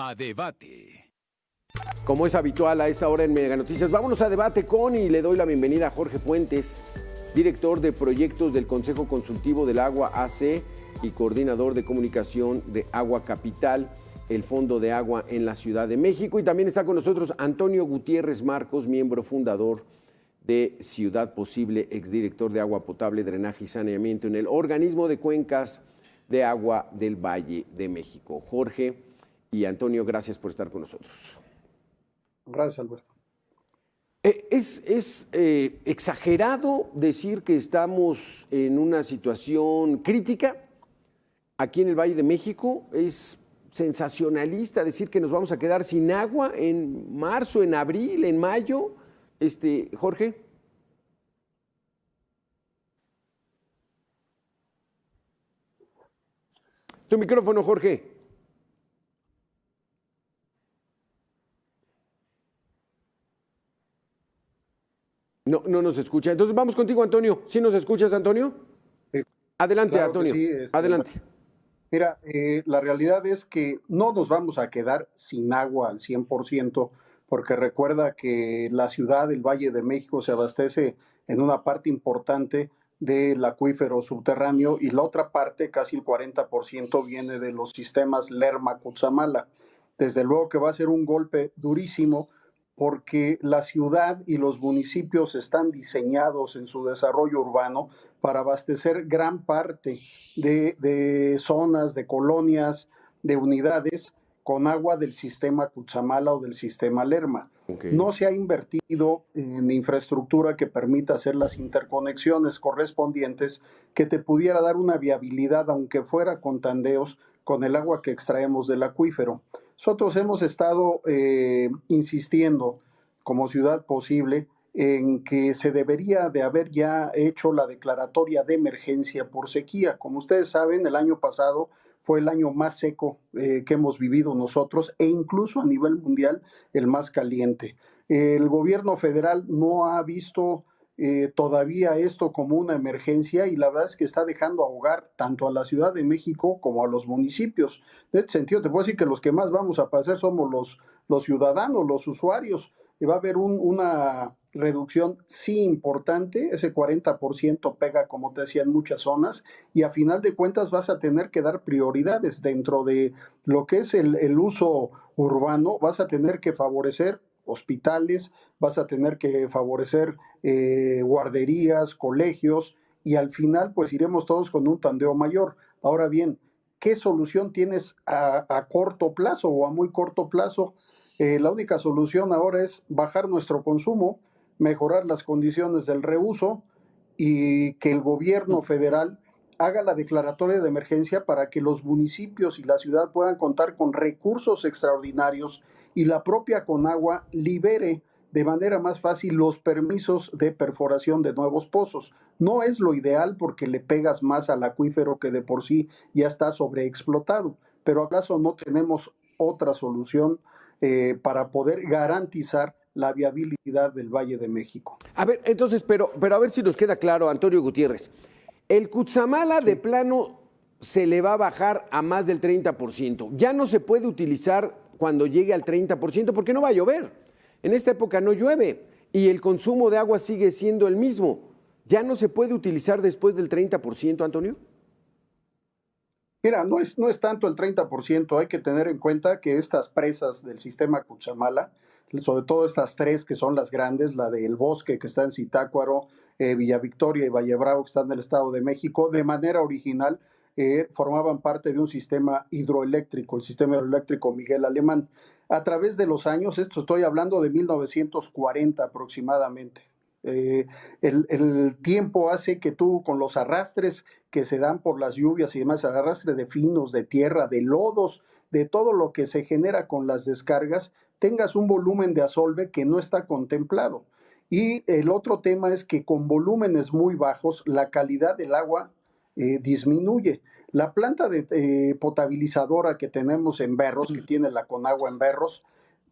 A debate. Como es habitual a esta hora en Mega Noticias, vámonos a debate con y le doy la bienvenida a Jorge Fuentes, director de proyectos del Consejo Consultivo del Agua AC y coordinador de comunicación de Agua Capital, el Fondo de Agua en la Ciudad de México. Y también está con nosotros Antonio Gutiérrez Marcos, miembro fundador de Ciudad Posible, exdirector de Agua Potable, Drenaje y Saneamiento en el Organismo de Cuencas de Agua del Valle de México. Jorge y Antonio, gracias por estar con nosotros. Gracias, Alberto. ¿Es exagerado decir que estamos en una situación crítica aquí en el Valle de México? ¿Es sensacionalista decir que nos vamos a quedar sin agua en marzo, en abril, en mayo? Jorge. Tu micrófono, Jorge. No nos escucha. Entonces vamos contigo, Antonio. ¿Sí nos escuchas, Antonio? Sí. Adelante, Claro Antonio. sí, Adelante. Mira, la realidad es que no nos vamos a quedar sin agua al 100%, porque recuerda que la ciudad del Valle de México se abastece en una parte importante del acuífero subterráneo y la otra parte, casi el 40%, viene de los sistemas Lerma-Cutzamala. Desde luego que va a ser un golpe durísimo porque la ciudad y los municipios están diseñados en su desarrollo urbano para abastecer gran parte de zonas, de colonias, de unidades con agua del sistema Cutzamala o del sistema Lerma. Okay. No se ha invertido en infraestructura que permita hacer las interconexiones correspondientes que te pudiera dar una viabilidad, aunque fuera con tandeos, con el agua que extraemos del acuífero. Nosotros hemos estado insistiendo como Ciudad Posible en que se debería de haber ya hecho la declaratoria de emergencia por sequía. Como ustedes saben, el año pasado fue el año más seco que hemos vivido nosotros e incluso a nivel mundial el más caliente. El gobierno federal no ha visto todavía esto como una emergencia y la verdad es que está dejando ahogar tanto a la Ciudad de México como a los municipios. En este sentido, te puedo decir que los que más vamos a padecer somos los ciudadanos, los usuarios. Y va a haber una reducción sí importante, ese 40% pega, como te decía, en muchas zonas, y a final de cuentas vas a tener que dar prioridades dentro de lo que es el uso urbano, vas a tener que favorecer hospitales, vas a tener que favorecer guarderías, colegios, y al final pues iremos todos con un tandeo mayor. Ahora bien, ¿qué solución tienes a corto plazo o a muy corto plazo? La única solución ahora es bajar nuestro consumo, mejorar las condiciones del reuso y que el gobierno federal haga la declaratoria de emergencia para que los municipios y la ciudad puedan contar con recursos extraordinarios y la propia Conagua libere de manera más fácil los permisos de perforación de nuevos pozos. No es lo ideal porque le pegas más al acuífero que de por sí ya está sobreexplotado, pero acaso no tenemos otra solución para poder garantizar la viabilidad del Valle de México. A ver, entonces, pero a ver si nos queda claro, Antonio Gutiérrez. El Cutzamala de plano se le va a bajar a más del 30%. Ya no se puede utilizar cuando llegue al 30% porque no va a llover. En esta época no llueve y el consumo de agua sigue siendo el mismo. ¿Ya no se puede utilizar después del 30%, Antonio? Mira, no es tanto el 30%, hay que tener en cuenta que estas presas del sistema Cutzamala, sobre todo estas tres que son las grandes, la del Bosque que está en Zitácuaro, Villa Victoria y Valle Bravo que están en el Estado de México, de manera original formaban parte de un sistema hidroeléctrico, el sistema hidroeléctrico Miguel Alemán. A través de los años, esto estoy hablando de 1940 aproximadamente, el tiempo hace que tú con los arrastres que se dan por las lluvias y demás, el arrastre de finos, de tierra, de lodos, de todo lo que se genera con las descargas, tengas un volumen de asolve que no está contemplado. Y el otro tema es que con volúmenes muy bajos la calidad del agua disminuye. La planta de potabilizadora que tenemos en Berros, que tiene la Conagua en Berros,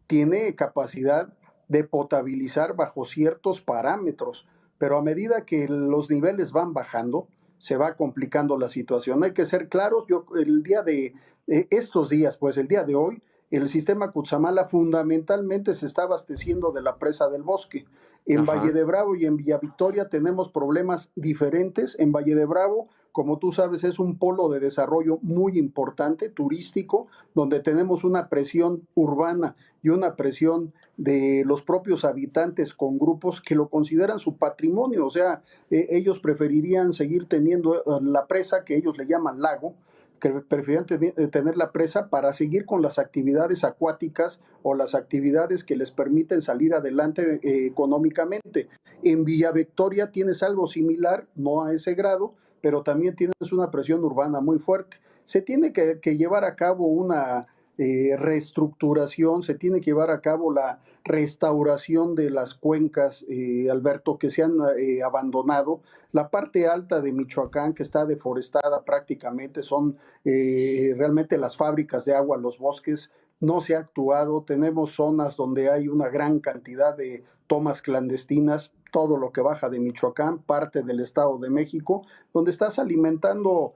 tiene capacidad de potabilizar bajo ciertos parámetros, pero a medida que los niveles van bajando, se va complicando la situación. Hay que ser claros, yo el día de estos días, pues el día de hoy, el sistema Cutzamala fundamentalmente se está abasteciendo de la presa del Bosque. En Ajá. Valle de Bravo y en Villa Victoria tenemos problemas diferentes. En Valle de Bravo, como tú sabes, es un polo de desarrollo muy importante, turístico, donde tenemos una presión urbana y una presión de los propios habitantes con grupos que lo consideran su patrimonio. O sea, ellos preferirían seguir teniendo la presa que ellos le llaman lago, que prefieren tener la presa para seguir con las actividades acuáticas o las actividades que les permiten salir adelante económicamente. En Villa Victoria tienes algo similar, no a ese grado, pero también tienes una presión urbana muy fuerte. Se tiene que llevar a cabo una reestructuración, se tiene que llevar a cabo la restauración de las cuencas, Alberto, que se han abandonado. La parte alta de Michoacán, que está deforestada prácticamente, son realmente las fábricas de agua, los bosques. No se ha actuado, tenemos zonas donde hay una gran cantidad de tomas clandestinas, todo lo que baja de Michoacán, parte del Estado de México, donde estás alimentando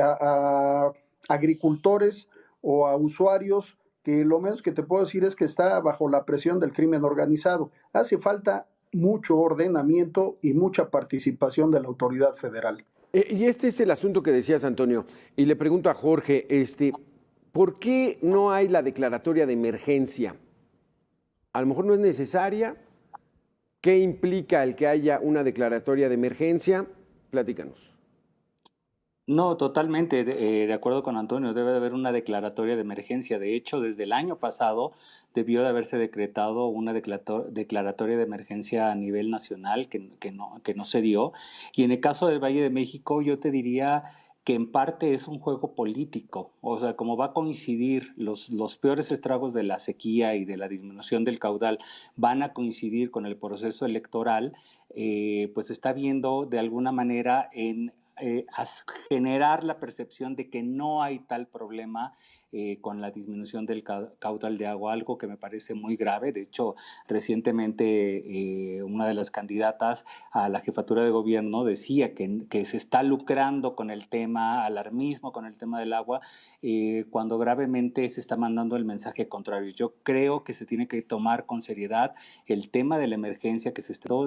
a agricultores o a usuarios que lo menos que te puedo decir es que está bajo la presión del crimen organizado. Hace falta mucho ordenamiento y mucha participación de la autoridad federal. Y este es el asunto que decías, Antonio. Y le pregunto a Jorge, ¿por qué no hay la declaratoria de emergencia? A lo mejor no es necesaria. ¿Qué implica el que haya una declaratoria de emergencia? Platícanos. No, totalmente de acuerdo con Antonio, debe de haber una declaratoria de emergencia. De hecho, desde el año pasado debió de haberse decretado una declaratoria de emergencia a nivel nacional que no se dio. Y en el caso del Valle de México, yo te diría que en parte es un juego político, o sea, como va a coincidir los peores estragos de la sequía y de la disminución del caudal, van a coincidir con el proceso electoral, pues está viendo de alguna manera a generar la percepción de que no hay tal problema con la disminución del caudal de agua, algo que me parece muy grave. De hecho, recientemente una de las candidatas a la jefatura de gobierno decía que se está lucrando con el tema, alarmismo con el tema del agua, cuando gravemente se está mandando el mensaje contrario. Yo creo que se tiene que tomar con seriedad el tema de la emergencia,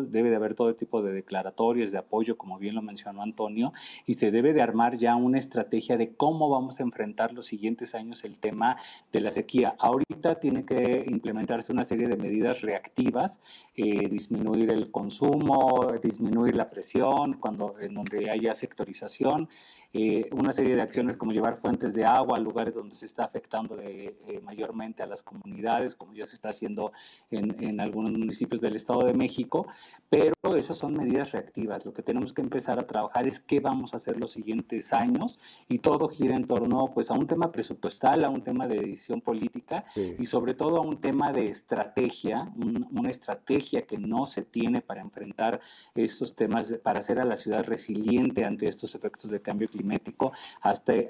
debe de haber todo tipo de declaratorias de apoyo, como bien lo mencionó Antonio, y se debe de armar ya una estrategia de cómo vamos a enfrentar los siguientes años el tema de la sequía. Ahorita tiene que implementarse una serie de medidas reactivas, disminuir el consumo, disminuir la presión en donde haya sectorización, una serie de acciones como llevar fuentes de agua a lugares donde se está afectando mayormente a las comunidades, como ya se está haciendo en algunos municipios del Estado de México, pero esas son medidas reactivas. Lo que tenemos que empezar a trabajar es qué vamos a hacer los siguientes años, y todo gira en torno pues a un tema presupuestal, a un tema de decisión política, sí, y sobre todo a un tema de estrategia, una estrategia que no se tiene para enfrentar estos temas, para hacer a la ciudad resiliente ante estos efectos de cambio climático, ante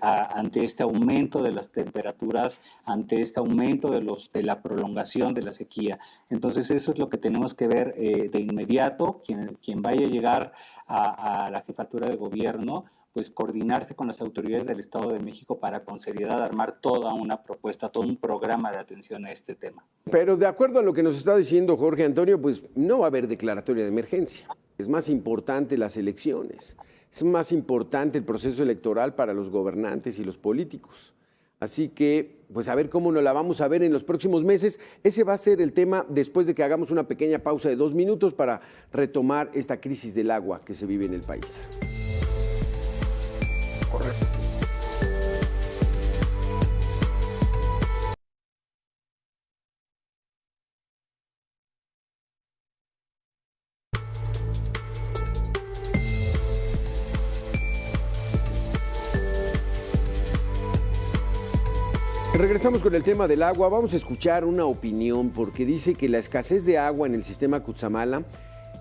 este aumento de las temperaturas, ante este aumento de la prolongación de la sequía. Entonces eso es lo que tenemos que ver de inmediato. Quien vaya a llegar a la jefatura de gobierno, pues coordinarse con las autoridades del Estado de México para con seriedad armar toda una propuesta, todo un programa de atención a este tema. Pero de acuerdo a lo que nos está diciendo Jorge Antonio, pues no va a haber declaratoria de emergencia. Es más importante las elecciones, es más importante el proceso electoral para los gobernantes y los políticos. Así que, pues a ver cómo nos la vamos a ver en los próximos meses. Ese va a ser el tema después de que hagamos una pequeña pausa de 2 minutos para retomar esta crisis del agua que se vive en el país. Correcto. Regresamos con el tema del agua. Vamos a escuchar una opinión porque dice que la escasez de agua en el sistema Cutzamala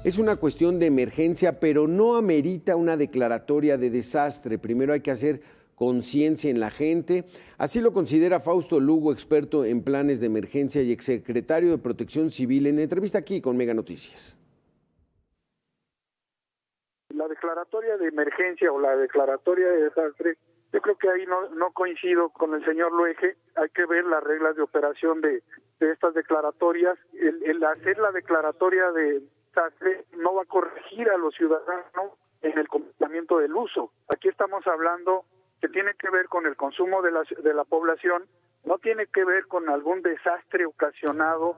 es una cuestión de emergencia, pero no amerita una declaratoria de desastre. Primero hay que hacer conciencia en la gente. Así lo considera Fausto Lugo, experto en planes de emergencia y exsecretario de Protección Civil, en entrevista aquí con Mega Noticias. La declaratoria de emergencia o la declaratoria de desastre Yo creo que ahí no coincido con el señor Luege. Hay que ver las reglas de operación de estas declaratorias. El hacer la declaratoria de desastre no va a corregir a los ciudadanos en el comportamiento del uso. Aquí estamos hablando que tiene que ver con el consumo de la población, no tiene que ver con algún desastre ocasionado,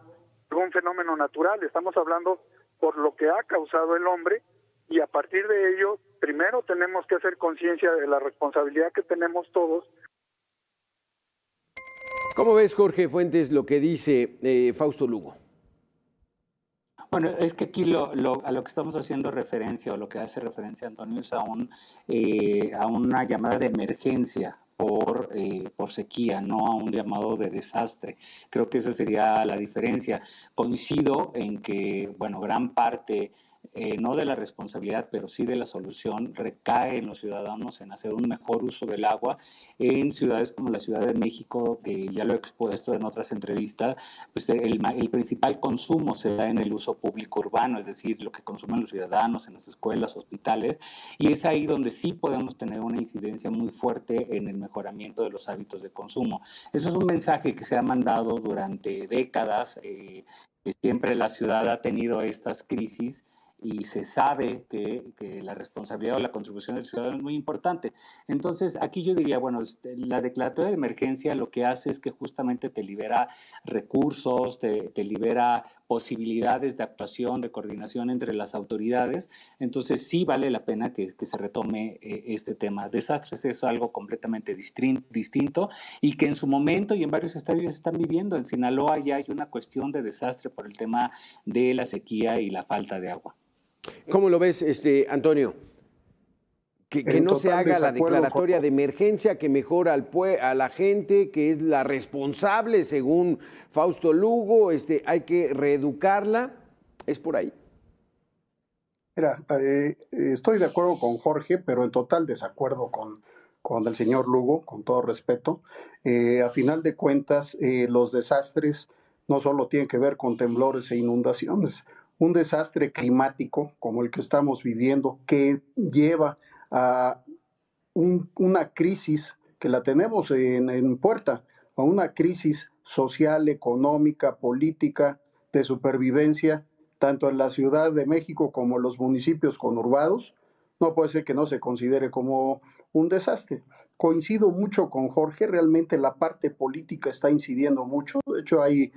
algún fenómeno natural. Estamos hablando por lo que ha causado el hombre, y a partir de ello, primero tenemos que hacer conciencia de la responsabilidad que tenemos todos. ¿Cómo ves, Jorge Fuentes, lo que dice Fausto Lugo? Bueno, es que aquí a lo que estamos haciendo referencia, o lo que hace referencia Antonio, es a una llamada de emergencia por sequía, no a un llamado de desastre. Creo que esa sería la diferencia. Coincido en que, bueno, gran parte, no de la responsabilidad, pero sí de la solución, recae en los ciudadanos en hacer un mejor uso del agua. En ciudades como la Ciudad de México, que ya lo he expuesto en otras entrevistas, pues el principal consumo se da en el uso público urbano, es decir, lo que consumen los ciudadanos en las escuelas, hospitales, y es ahí donde sí podemos tener una incidencia muy fuerte en el mejoramiento de los hábitos de consumo. Eso es un mensaje que se ha mandado durante décadas, que siempre la ciudad ha tenido estas crisis, y se sabe que la responsabilidad o la contribución del ciudadano es muy importante. Entonces, aquí yo diría, bueno, la declaratoria de emergencia lo que hace es que justamente te libera recursos, te libera posibilidades de actuación, de coordinación entre las autoridades. Entonces, sí vale la pena que se retome este tema. Desastres es algo completamente distinto, y que en su momento y en varios estadios están viviendo. En Sinaloa ya hay una cuestión de desastre por el tema de la sequía y la falta de agua. ¿Cómo lo ves, Antonio? Que no se haga la declaratoria de emergencia, que mejora a la gente, que es la responsable, según Fausto Lugo, hay que reeducarla. ¿Es por ahí? Mira, estoy de acuerdo con Jorge, pero en total desacuerdo con el señor Lugo, con todo respeto. A final de cuentas, los desastres no solo tienen que ver con temblores e inundaciones. Un desastre climático como el que estamos viviendo, que lleva a una crisis que la tenemos en puerta, a una crisis social, económica, política, de supervivencia, tanto en la Ciudad de México como en los municipios conurbados, no puede ser que no se considere como un desastre. Coincido mucho con Jorge, realmente la parte política está incidiendo mucho. De hecho, hay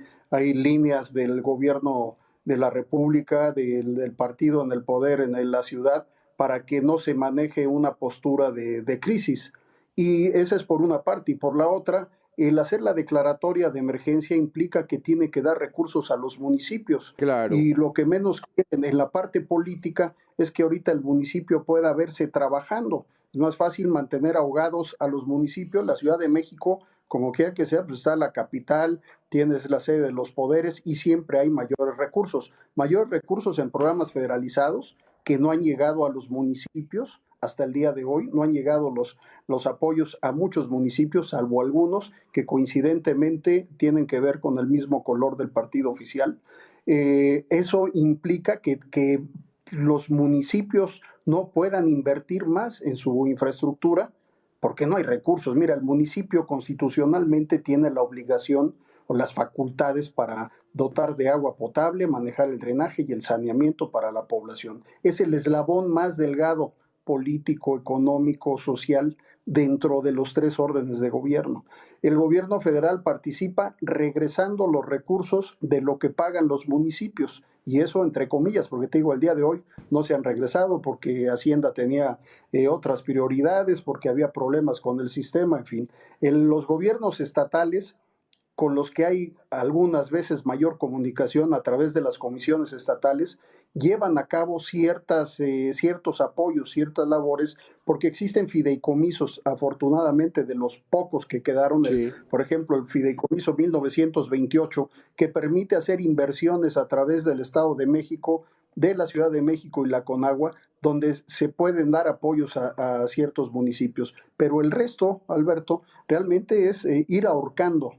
líneas del gobierno de la República, del partido en el poder en la ciudad, para que no se maneje una postura de crisis. Y esa es por una parte. Y por la otra, el hacer la declaratoria de emergencia implica que tiene que dar recursos a los municipios. Claro. Y lo que menos quieren en la parte política es que ahorita el municipio pueda verse trabajando. Es más fácil mantener ahogados a los municipios. La Ciudad de México, como quiera que sea, pues está la capital, tienes la sede de los poderes y siempre hay mayores recursos en programas federalizados que no han llegado a los municipios hasta el día de hoy. No han llegado los apoyos a muchos municipios, salvo algunos que coincidentemente tienen que ver con el mismo color del partido oficial. Eso implica que los municipios no puedan invertir más en su infraestructura porque no hay recursos. Mira, el municipio constitucionalmente tiene la obligación o las facultades para dotar de agua potable, manejar el drenaje y el saneamiento para la población. Es el eslabón más delgado político, económico, social, dentro de los tres órdenes de gobierno. El gobierno federal participa regresando los recursos de lo que pagan los municipios, y eso entre comillas, porque te digo, el día de hoy no se han regresado porque Hacienda tenía otras prioridades, porque había problemas con el sistema, en fin. Los gobiernos estatales, con los que hay algunas veces mayor comunicación a través de las comisiones estatales, llevan a cabo ciertos apoyos, ciertas labores, porque existen fideicomisos, afortunadamente, de los pocos que quedaron, Sí. Por ejemplo, el fideicomiso 1928, que permite hacer inversiones a través del Estado de México, de la Ciudad de México y la Conagua, donde se pueden dar apoyos a ciertos municipios. Pero el resto, Alberto, realmente es ir ahorcando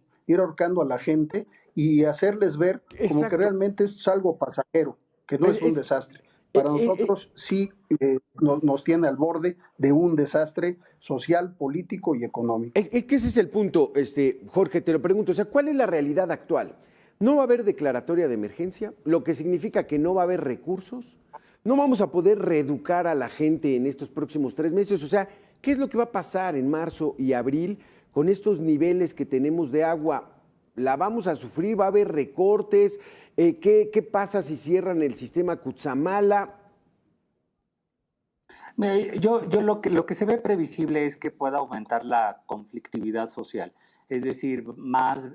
a la gente y hacerles ver como que realmente es algo pasajero, que no es un desastre. Para nosotros sí nos tiene al borde de un desastre social, político y económico. Es que ese es el punto, Jorge, te lo pregunto, o sea, ¿cuál es la realidad actual? ¿No va a haber declaratoria de emergencia? Lo que significa que no va a haber recursos. ¿No vamos a poder reeducar a la gente en estos próximos 3 meses? O sea, ¿qué es lo que va a pasar en marzo y abril con estos niveles que tenemos de agua? ¿La vamos a sufrir? ¿Va a haber recortes? ¿Qué pasa si cierran el sistema Cutzamala? Yo lo que se ve previsible es que pueda aumentar la conflictividad social. Es decir, más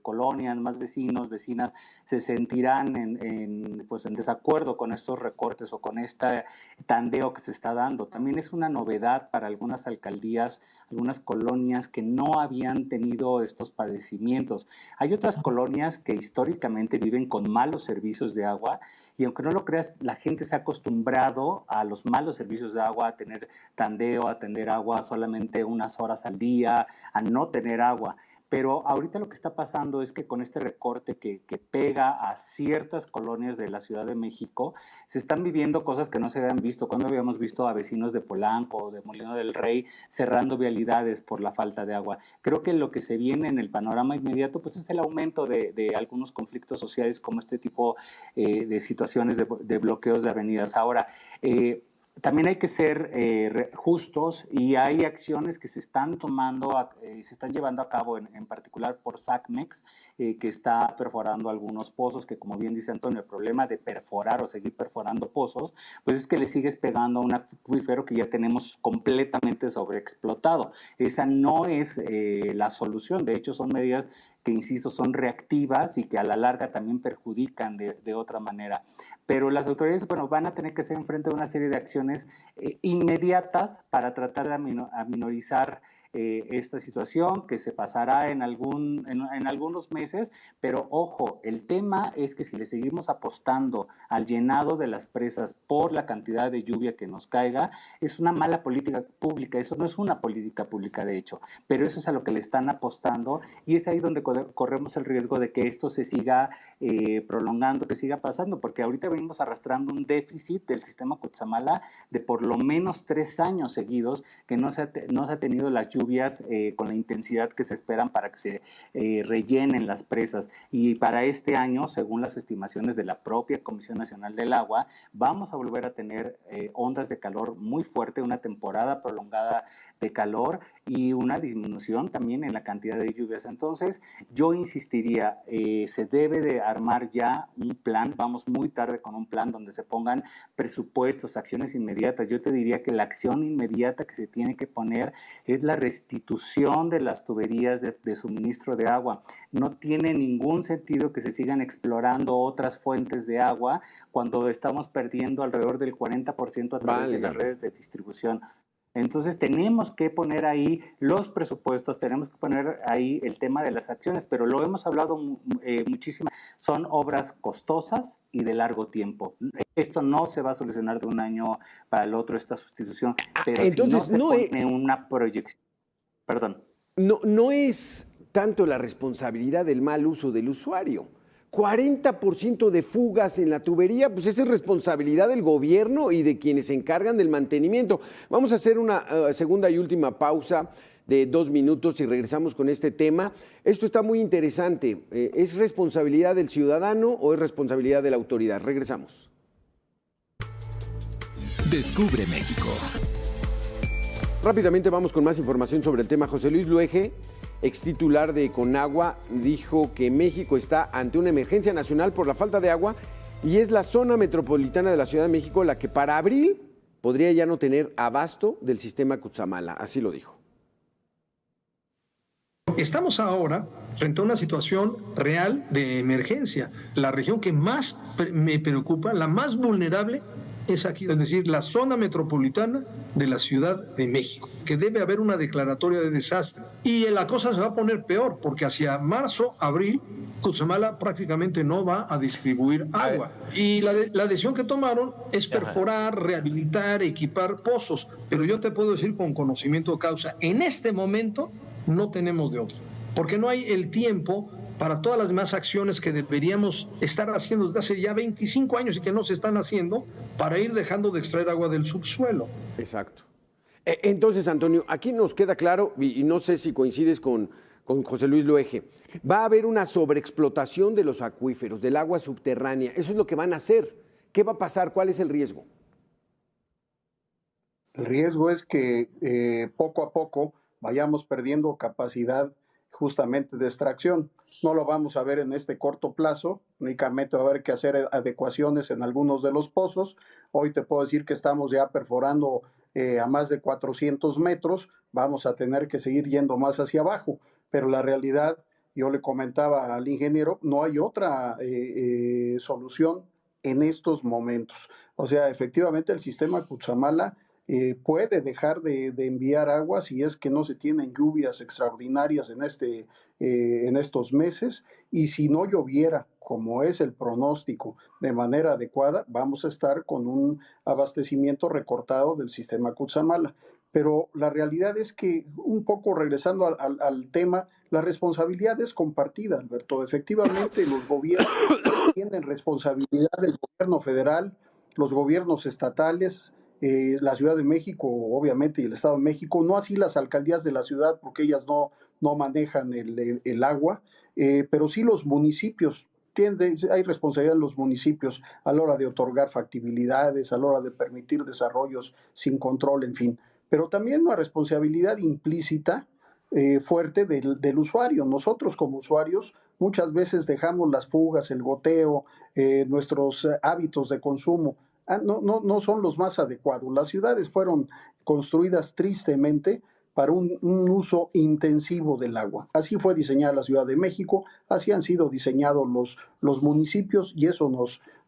colonias, más vecinos, vecinas se sentirán en desacuerdo con estos recortes o con este tandeo que se está dando. También es una novedad para algunas alcaldías, algunas colonias que no habían tenido estos padecimientos. Hay otras colonias que históricamente viven con malos servicios de agua y aunque no lo creas, la gente se ha acostumbrado a los malos servicios de agua, a tener tandeo, a tener agua solamente unas horas al día, a no tener agua. Pero ahorita lo que está pasando es que con este recorte que pega a ciertas colonias de la Ciudad de México, se están viviendo cosas que no se habían visto. Cuando habíamos visto a vecinos de Polanco o de Molino del Rey cerrando vialidades por la falta de agua. Creo que lo que se viene en el panorama inmediato pues es el aumento de algunos conflictos sociales como este tipo de situaciones de bloqueos de avenidas. Ahora, también hay que ser justos y hay acciones que se están tomando, se están llevando a cabo en particular por SACMEX, que está perforando algunos pozos, que como bien dice Antonio, el problema de perforar o seguir perforando pozos, pues es que le sigues pegando a un acuífero que ya tenemos completamente sobreexplotado. Esa no es la solución, de hecho son medidas que, insisto, son reactivas y que a la larga también perjudican de otra manera. Pero las autoridades, bueno, van a tener que hacer frente a una serie de acciones inmediatas para tratar de aminorizar esta situación que se pasará en algunos meses, pero ojo, el tema es que si le seguimos apostando al llenado de las presas por la cantidad de lluvia que nos caiga, es una mala política pública, eso no es una política pública de hecho, pero eso es a lo que le están apostando y es ahí donde corremos el riesgo de que esto se siga prolongando, que siga pasando, porque ahorita venimos arrastrando un déficit del sistema Cutzamala de por lo menos 3 años seguidos que no se ha tenido las lluvias con la intensidad que se esperan para que se rellenen las presas. Y para este año, según las estimaciones de la propia Comisión Nacional del Agua, vamos a volver a tener ondas de calor muy fuerte, una temporada prolongada de calor y una disminución también en la cantidad de lluvias. Entonces, yo insistiría, se debe de armar ya un plan, vamos muy tarde con un plan donde se pongan presupuestos, acciones inmediatas. Yo te diría que la acción inmediata que se tiene que poner es la restitución de las tuberías de suministro de agua. No tiene ningún sentido que se sigan explorando otras fuentes de agua cuando estamos perdiendo alrededor del 40% a través de las redes de distribución. Entonces tenemos que poner ahí los presupuestos, tenemos que poner ahí el tema de las acciones, pero lo hemos hablado muchísimo. Son obras costosas y de largo tiempo. Esto no se va a solucionar de un año para el otro, esta sustitución, pero entonces, si no se pone una proyección. Perdón. No es tanto la responsabilidad del mal uso del usuario. 40% de fugas en la tubería, pues esa es responsabilidad del gobierno y de quienes se encargan del mantenimiento. Vamos a hacer una segunda y última pausa de 2 minutos y regresamos con este tema. Esto está muy interesante. ¿Es responsabilidad del ciudadano o es responsabilidad de la autoridad? Regresamos. Descubre México. Rápidamente vamos con más información sobre el tema. José Luis Luege, extitular de Conagua, dijo que México está ante una emergencia nacional por la falta de agua y es la zona metropolitana de la Ciudad de México la que para abril podría ya no tener abasto del sistema Cutzamala. Así lo dijo. Estamos ahora frente a una situación real de emergencia. La región que más me preocupa, la más vulnerable, es aquí, es decir, la zona metropolitana de la Ciudad de México, que debe haber una declaratoria de desastre. Y la cosa se va a poner peor, porque hacia marzo, abril, Cutzamala prácticamente no va a distribuir agua. Y la decisión que tomaron es perforar, rehabilitar, equipar pozos. Pero yo te puedo decir con conocimiento de causa, en este momento no tenemos de otro, porque no hay el tiempo para todas las demás acciones que deberíamos estar haciendo desde hace ya 25 años y que no se están haciendo para ir dejando de extraer agua del subsuelo. Exacto. Entonces, Antonio, aquí nos queda claro, y no sé si coincides con José Luis Loeje, va a haber una sobreexplotación de los acuíferos, del agua subterránea. Eso es lo que van a hacer. ¿Qué va a pasar? ¿Cuál es el riesgo? El riesgo es que poco a poco vayamos perdiendo capacidad justamente de extracción. No lo vamos a ver en este corto plazo, únicamente va a haber que hacer adecuaciones en algunos de los pozos. Hoy te puedo decir que estamos ya perforando a más de 400 metros, vamos a tener que seguir yendo más hacia abajo, pero la realidad, yo le comentaba al ingeniero, no hay otra solución en estos momentos. O sea, efectivamente el sistema Cutzamala puede dejar de enviar agua si es que no se tienen lluvias extraordinarias en estos meses, y si no lloviera, como es el pronóstico, de manera adecuada, vamos a estar con un abastecimiento recortado del sistema Cutzamala. Pero la realidad es que, un poco regresando al tema, la responsabilidad es compartida, Alberto. Efectivamente, los gobiernos tienen responsabilidad, del gobierno federal, los gobiernos estatales, la Ciudad de México, obviamente, y el Estado de México, no así las alcaldías de la ciudad, porque ellas no manejan el agua, pero sí los municipios. Hay responsabilidad en los municipios a la hora de otorgar factibilidades, a la hora de permitir desarrollos sin control, en fin. Pero también una responsabilidad implícita fuerte del usuario. Nosotros como usuarios muchas veces dejamos las fugas, el goteo, nuestros hábitos de consumo no son los más adecuados. Las ciudades fueron construidas tristemente para un uso intensivo del agua. Así fue diseñada la Ciudad de México, así han sido diseñados los municipios, y eso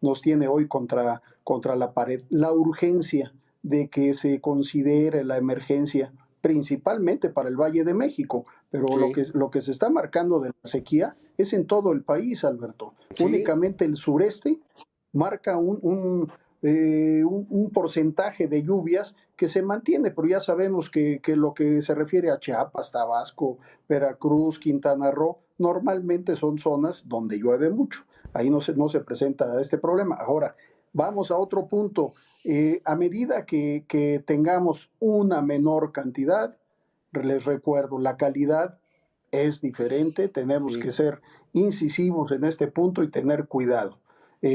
nos tiene hoy contra la pared. La urgencia de que se considere la emergencia, principalmente para el Valle de México, pero sí, lo que se está marcando de la sequía es en todo el país, Alberto. Sí. Únicamente el sureste marca un porcentaje de lluvias que se mantiene, pero ya sabemos que lo que se refiere a Chiapas, Tabasco, Veracruz, Quintana Roo, normalmente son zonas donde llueve mucho. Ahí no se presenta este problema. Ahora, vamos a otro punto. A medida que tengamos una menor cantidad, les recuerdo, la calidad es diferente, tenemos que ser incisivos en este punto y tener cuidado.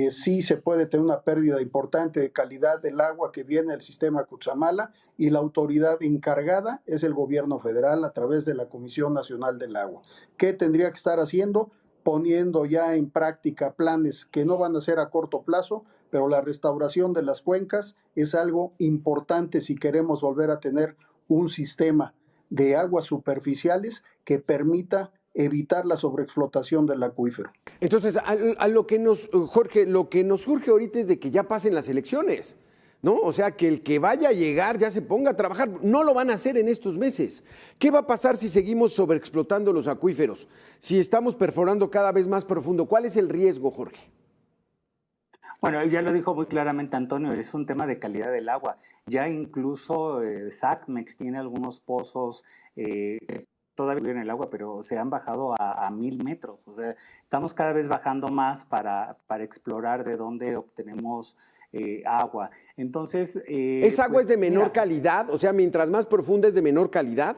Sí se puede tener una pérdida importante de calidad del agua que viene del sistema Cutzamala, y la autoridad encargada es el gobierno federal a través de la Comisión Nacional del Agua. ¿Qué tendría que estar haciendo? Poniendo ya en práctica planes que no van a ser a corto plazo, pero la restauración de las cuencas es algo importante si queremos volver a tener un sistema de aguas superficiales que permita evitar la sobreexplotación del acuífero. Entonces, Jorge, lo que nos surge ahorita es de que ya pasen las elecciones, ¿no? O sea, que el que vaya a llegar ya se ponga a trabajar. No lo van a hacer en estos meses. ¿Qué va a pasar si seguimos sobreexplotando los acuíferos? Si estamos perforando cada vez más profundo, ¿cuál es el riesgo, Jorge? Bueno, ya lo dijo muy claramente Antonio, es un tema de calidad del agua. Ya incluso SACMEX tiene algunos pozos todavía en el agua, pero se han bajado a 1000 metros. O sea, estamos cada vez bajando más para explorar de dónde obtenemos agua. Entonces, ¿esa agua es de menor calidad? O sea, mientras más profunda es de menor calidad.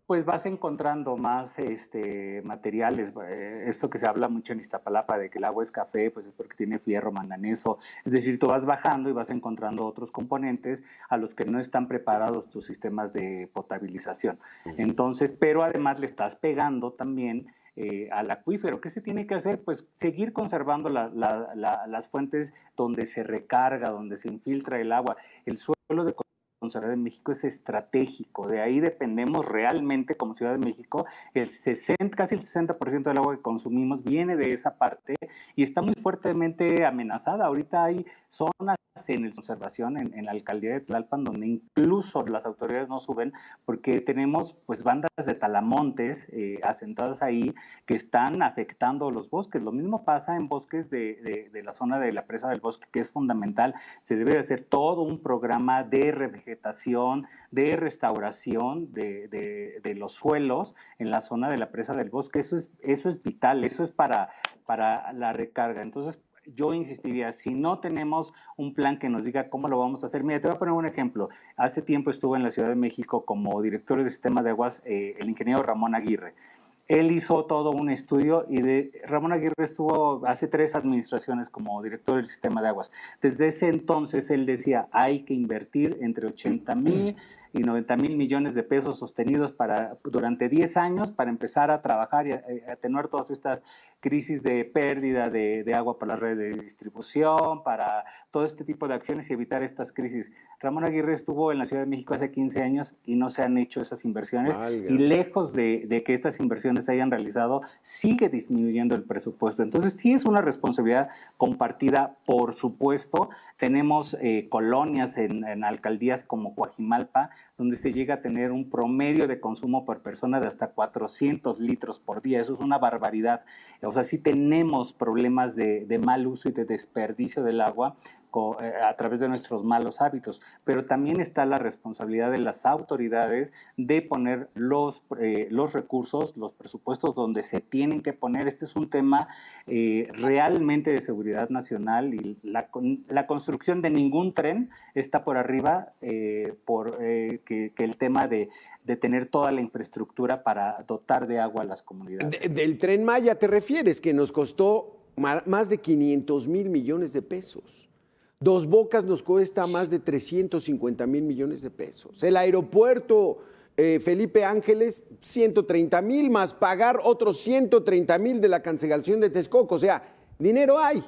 Pues vas encontrando más materiales. Esto que se habla mucho en Iztapalapa de que el agua es café, pues es porque tiene fierro, manganeso. Es decir, tú vas bajando y vas encontrando otros componentes a los que no están preparados tus sistemas de potabilización. Entonces, pero además le estás pegando también al acuífero. ¿Qué se tiene que hacer? Pues seguir conservando las fuentes donde se recarga, donde se infiltra el agua. El suelo de Ciudad de México es estratégico, de ahí dependemos realmente como Ciudad de México, casi el 60% del agua que consumimos viene de esa parte y está muy fuertemente amenazada. Ahorita hay zonas en el conservación en la alcaldía de Tlalpan donde incluso las autoridades no suben porque tenemos pues bandas de talamontes asentadas ahí que están afectando los bosques. Lo mismo pasa en bosques de la zona de la presa del bosque, que es fundamental. Se debe hacer todo un programa de revegetación revegetación, de restauración de los suelos en la zona de la presa del Bosque. Eso es vital, eso es para la recarga. Entonces, yo insistiría, si no tenemos un plan que nos diga cómo lo vamos a hacer. Mira, te voy a poner un ejemplo. Hace tiempo estuvo en la Ciudad de México como director del sistema de aguas el ingeniero Ramón Aguirre. Él hizo todo un estudio y Ramón Aguirre estuvo hace 3 administraciones como director del sistema de aguas. Desde ese entonces él decía, hay que invertir entre 80,000 y 90,000 millones de pesos sostenidos durante 10 años para empezar a trabajar y a atenuar todas estas crisis de pérdida de agua para la red de distribución, para todo este tipo de acciones y evitar estas crisis. Ramón Aguirre estuvo en la Ciudad de México hace 15 años y no se han hecho esas inversiones. Valga. Y lejos de que estas inversiones se hayan realizado, sigue disminuyendo el presupuesto. Entonces sí es una responsabilidad compartida, por supuesto. Tenemos colonias en alcaldías como Coajimalpa, donde se llega a tener un promedio de consumo por persona de hasta 400 litros por día. Eso es una barbaridad. O sea, sí tenemos problemas de mal uso y de desperdicio del agua a través de nuestros malos hábitos, pero también está la responsabilidad de las autoridades de poner los recursos, los presupuestos donde se tienen que poner. Este es un tema realmente de seguridad nacional y la construcción de ningún tren está por arriba que el tema de tener toda la infraestructura para dotar de agua a las comunidades. Del Tren Maya te refieres, que nos costó más de 500,000 millones de pesos. Dos Bocas nos cuesta más de 350,000 millones de pesos. El aeropuerto Felipe Ángeles, 130,000, más pagar otros 130,000 de la cancelación de Texcoco. O sea, dinero hay,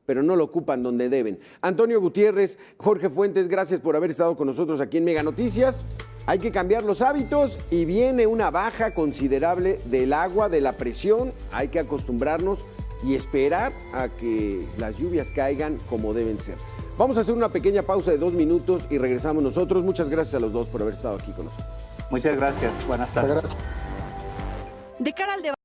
pero no lo ocupan donde deben. Antonio Gutiérrez, Jorge Fuentes, gracias por haber estado con nosotros aquí en Mega Noticias. Hay que cambiar los hábitos y viene una baja considerable del agua, de la presión. Hay que acostumbrarnos y esperar a que las lluvias caigan como deben ser. Vamos a hacer una pequeña pausa de 2 minutos y regresamos nosotros. Muchas gracias a los dos por haber estado aquí con nosotros. Muchas gracias. Buenas tardes. De cara al debate.